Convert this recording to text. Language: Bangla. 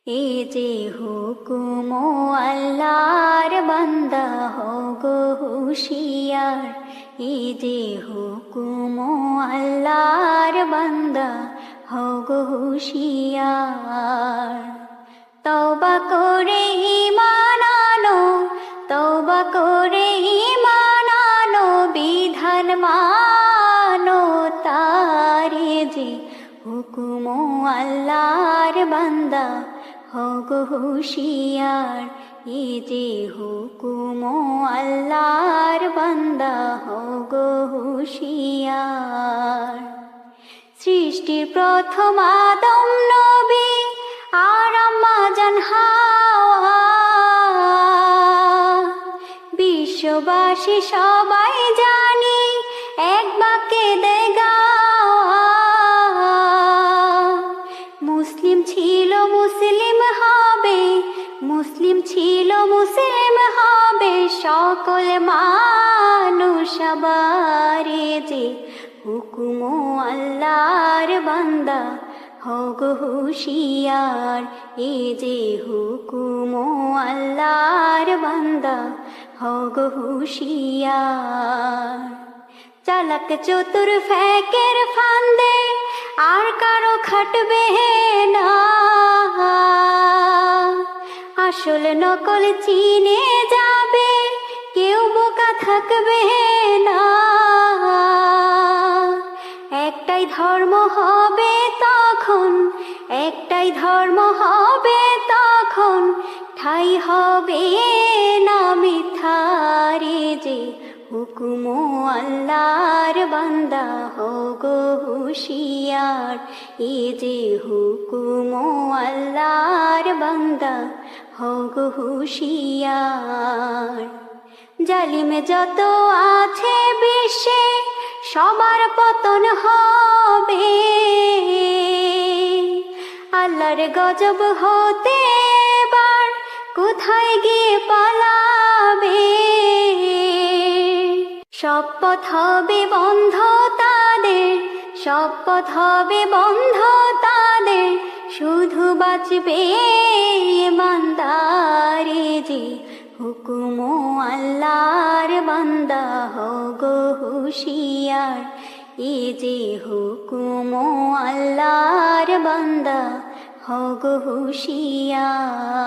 এ যে হুকুম আল্লাহর বান্দা হো গো হুশিয়ার, এ যে হুকুম আল্লাহর বান্দা হো গো হুশিয়ার। তওবা করে ঈমান আনো, তওবা করে ঈমান আনো, বিধান মানো তারে যে হুকুম আল্লাহর বান্দা হো গো হুশিয়ার। এ যে হুকুম আল্লাহর বান্দা হো গো হুশিয়ার। সৃষ্টির প্রথম আদম নবী আর আম্মা জান হাওয়া, বিশ্ববাসী সবাই জানি এক বাক্যে দেয় গাওয়া। মুসলিম ছিল মুসলিম হবে, মুসলিম ছিল মুসলিম হবে, সকল মানুষ আবারে যে হুকুম আল্লাহর বান্দা হো গো হুশিয়ার। এ যে হুকুম আল্লাহর বান্দা হো গো হুশিয়ার। চালাক চতুর ফেকের ফান্দে আর কারো খাটবে না, আসল নকল চিনে যাবে, কেউ বোকা থাকবে না। একটাই ধর্ম হবে তখন, একটাই ধর্ম হবে তখন, ঠাই হবে না মিথ্যারে যে হুকুম আল্লাহর বান্দা হো গো হুশিয়ার। এ যে হুকুম আল্লাহর বান্দা হো গো হুশিয়ার। জালিম যত আছে বিশ্বে সবার পতন হবে, আল্লাহর গজব হতে এবার কোথায় গিয়ে পালাবে। সব পথ হবে বন্ধ তাদের, সব পথ হবে বন্ধ তাদের, শুধু বাঁচবে ইমানদারে যে হুকুম আল্লাহর বান্দা হো গো হুশিয়ার। এ যে হুকুম আল্লাহর বান্দা হো গো হুশিয়ার।